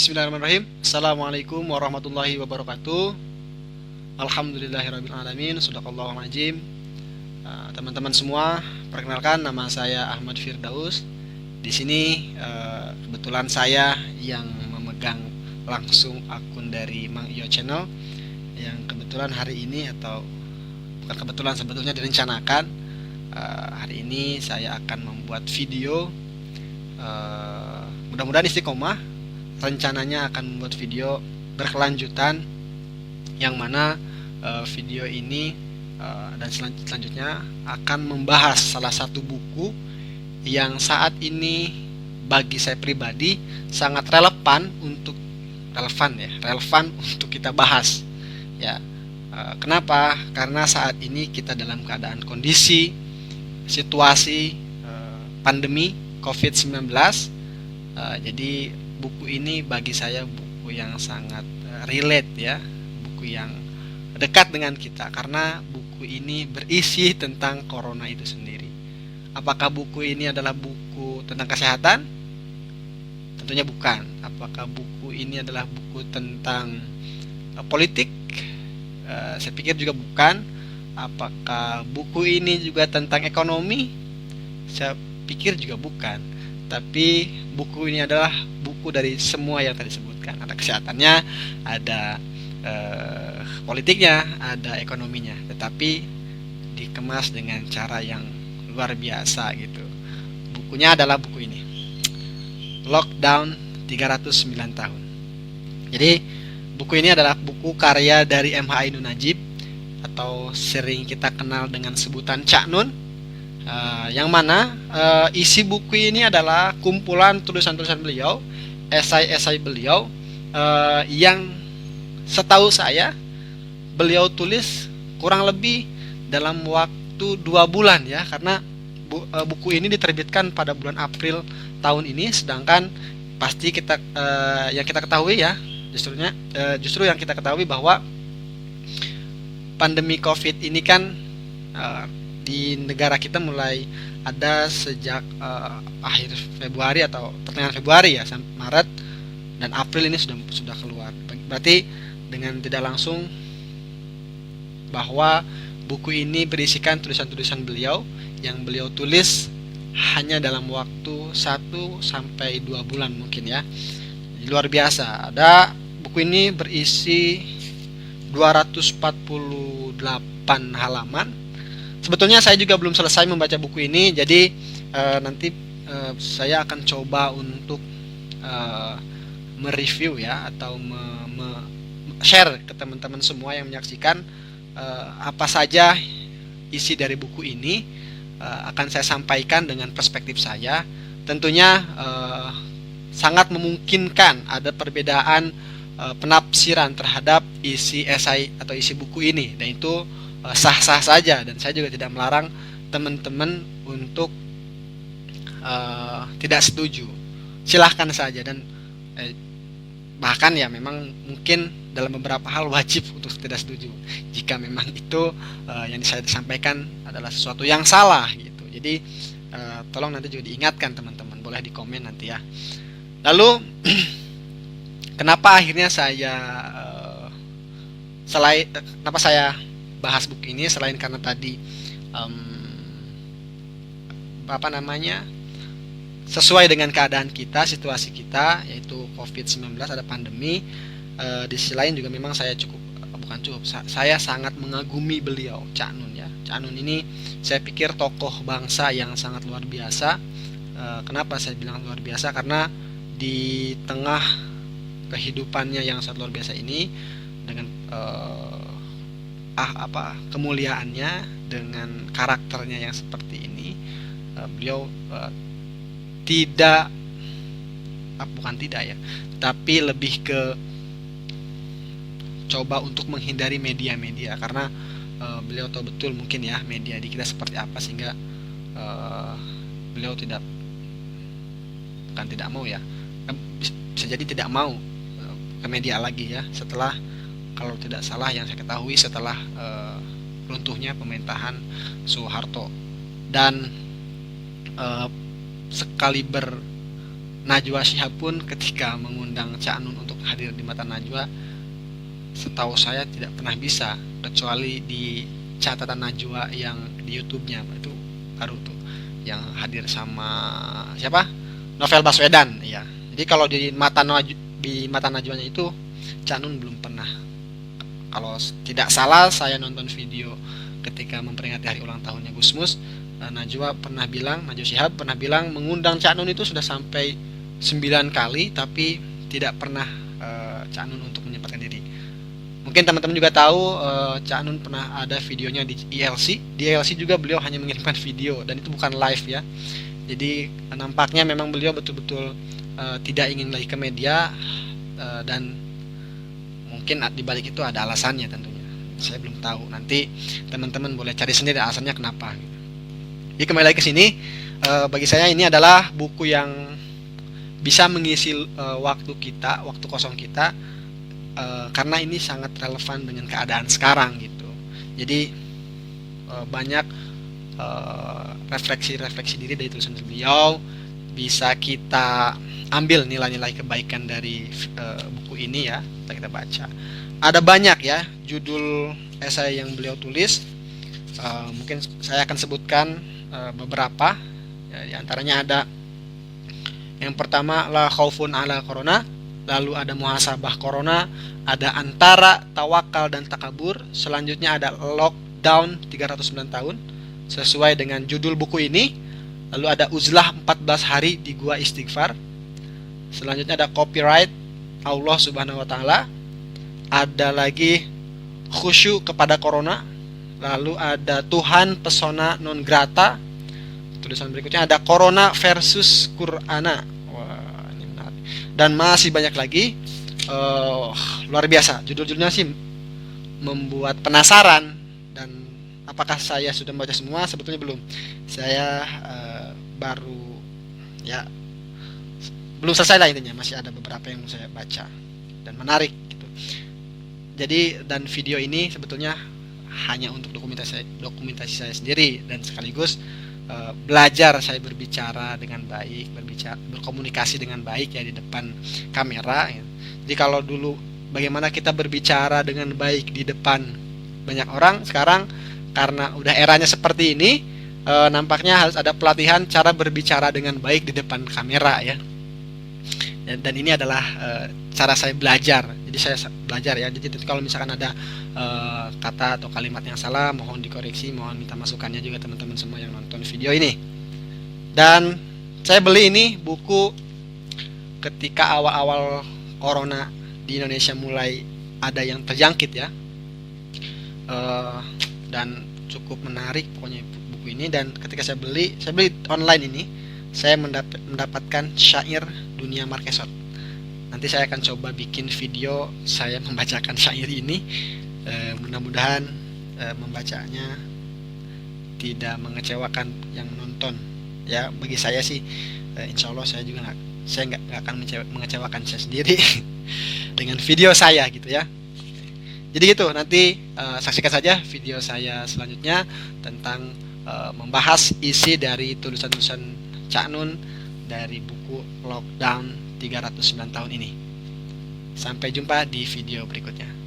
Bismillahirrahmanirrahim. Assalamualaikum warahmatullahi wabarakatuh. Alhamdulillahirabbil alamin. Shadaqallahul azim. Teman-teman semua, perkenalkan nama saya Ahmad Firdaus. Di sini kebetulan saya yang memegang langsung akun dari Mang Iyo Channel, yang kebetulan hari ini, atau bukan kebetulan, sebetulnya direncanakan hari ini saya akan membuat video. Mudah-mudahan istiqomah. Rencananya akan membuat video berkelanjutan, yang mana video ini dan selanjutnya akan membahas salah satu buku yang saat ini bagi saya pribadi sangat relevan untuk kita bahas ya. Kenapa? Karena saat ini kita dalam keadaan kondisi situasi pandemi COVID-19. Jadi buku ini bagi saya buku yang sangat relate ya, buku yang dekat dengan kita, karena buku ini berisi tentang corona itu sendiri. Apakah buku ini adalah buku tentang kesehatan? Tentunya bukan. Apakah buku ini adalah buku tentang politik? Saya pikir juga bukan. Apakah buku ini juga tentang ekonomi? Saya pikir juga bukan. Tapi buku ini adalah buku dari semua yang tadi disebutkan. Ada kesehatannya, ada politiknya, ada ekonominya, tetapi dikemas dengan cara yang luar biasa gitu. Bukunya adalah buku ini, Lockdown 309 tahun. Jadi buku ini adalah buku karya dari M.H. Ainun Nadjib, atau sering kita kenal dengan sebutan Cak Nun. Yang mana isi buku ini adalah kumpulan tulisan-tulisan beliau, esai-esai beliau, yang setahu saya beliau tulis kurang lebih dalam waktu 2 bulan ya, karena buku ini diterbitkan pada bulan April tahun ini, sedangkan pasti yang kita ketahui ya, justru yang kita ketahui bahwa pandemi COVID ini kan di negara kita mulai ada sejak akhir Februari atau pertengahan Februari ya, sampai Maret dan April ini sudah keluar. Berarti dengan tidak langsung bahwa buku ini berisikan tulisan-tulisan beliau yang beliau tulis hanya dalam waktu 1 sampai 2 bulan mungkin ya. Luar biasa. Ada buku ini berisi 248 halaman. Sebetulnya saya juga belum selesai membaca buku ini, jadi nanti saya akan coba untuk mereview ya, atau share ke teman-teman semua yang menyaksikan apa saja isi dari buku ini. Akan saya sampaikan dengan perspektif saya. Tentunya sangat memungkinkan ada perbedaan penafsiran terhadap isi esai atau isi buku ini, dan itu sah-sah saja, dan saya juga tidak melarang teman-teman untuk tidak setuju. Silahkan saja, dan bahkan ya memang mungkin dalam beberapa hal wajib untuk tidak setuju jika memang itu yang saya sampaikan adalah sesuatu yang salah gitu. Jadi tolong nanti juga diingatkan teman-teman, boleh di komen nanti ya. Lalu kenapa akhirnya kenapa saya bahas buku ini, selain karena tadi sesuai dengan keadaan kita, situasi kita, yaitu COVID-19, ada pandemi. Di sisi lain juga memang saya saya sangat mengagumi beliau, Cak Nun ya. Cak Nun ini saya pikir tokoh bangsa yang sangat luar biasa. Kenapa saya bilang luar biasa? Karena di tengah kehidupannya yang sangat luar biasa ini, dengan kemuliaannya, dengan karakternya yang seperti ini, beliau bukan tidak ya, tapi lebih ke coba untuk menghindari media-media, karena beliau tahu betul mungkin ya media di kita seperti apa, sehingga beliau bukan tidak mau ya, bisa jadi tidak mau ke media lagi ya, setelah, kalau tidak salah yang saya ketahui, setelah runtuhnya pemerintahan Soeharto. Dan sekali Najwa Shihab pun ketika mengundang Cak Nun untuk hadir di Mata Najwa, setahu saya tidak pernah bisa, kecuali di catatan Najwa yang di YouTube-nya itu baru tuh yang hadir sama siapa? Novel Baswedan ya. Jadi kalau di Mata Najwanya itu Cak Nun belum pernah. Kalau tidak salah saya nonton video ketika memperingati hari ulang tahunnya Gusmus, Najwa Shihab pernah bilang mengundang Cak Nun itu sudah sampai 9 kali, tapi tidak pernah Cak Nun untuk menyempatkan diri. Mungkin teman-teman juga tahu Cak Nun pernah ada videonya di ILC. Di ILC juga beliau hanya mengirimkan video dan itu bukan live ya. Jadi nampaknya memang beliau betul-betul tidak ingin lagi ke media, dan mungkin di balik itu ada alasannya tentunya. Saya belum tahu. Nanti teman-teman boleh cari sendiri alasannya kenapa. Jadi kembali lagi ke sini, bagi saya ini adalah buku yang bisa mengisi waktu kosong kita, karena ini sangat relevan dengan keadaan sekarang gitu. Jadi banyak refleksi diri dari tulisan beliau, bisa kita ambil nilai-nilai kebaikan dari buku ini ya, kita baca. Ada banyak ya judul esai yang beliau tulis. Mungkin saya akan sebutkan beberapa ya, di antaranya ada yang pertama La Khaufun ala Corona, lalu ada Muhasabah Corona, ada Antara Tawakal dan Takabur, selanjutnya ada Lockdown 309 tahun sesuai dengan judul buku ini, lalu ada Uzlah 14 hari di Gua Istighfar, selanjutnya ada Copyright Allah Subhanahu wa Ta'ala, ada lagi Khusyuk kepada Corona, lalu ada Tuhan Pesona Non Grata, tulisan berikutnya ada Corona versus Qur'ana. Wah, ini menarik. Dan masih banyak lagi, luar biasa. Judul-judulnya sih membuat penasaran, dan apakah saya sudah membaca semua? Sebetulnya belum. Saya baru ya belum selesai lah intinya, masih ada beberapa yang saya baca dan menarik gitu. Jadi dan video ini sebetulnya hanya untuk dokumentasi saya sendiri, dan sekaligus belajar saya berbicara dengan baik, berkomunikasi dengan baik ya di depan kamera ya. Jadi kalau dulu bagaimana kita berbicara dengan baik di depan banyak orang, sekarang karena udah eranya seperti ini, nampaknya harus ada pelatihan cara berbicara dengan baik di depan kamera ya. Dan ini adalah cara saya belajar. Jadi saya belajar ya. Jadi kalau misalkan ada kata atau kalimat yang salah, mohon dikoreksi, mohon minta masukannya juga teman-teman semua yang nonton video ini. Dan saya beli ini buku ketika awal-awal corona di Indonesia mulai ada yang terjangkit ya, dan cukup menarik pokoknya buku ini. Dan ketika saya beli online ini, saya mendapatkan syair Dunia Marquesot. Nanti saya akan coba bikin video saya membacakan syair ini. Mudah-mudahan membacanya tidak mengecewakan yang nonton ya. Bagi saya sih insya Allah saya juga nggak akan mengecewakan saya sendiri dengan video saya gitu ya. Jadi gitu, nanti saksikan saja video saya selanjutnya tentang membahas isi dari tulisan-tulisan Cak Nun dari buku Lockdown 309 tahun ini. Sampai jumpa di video berikutnya.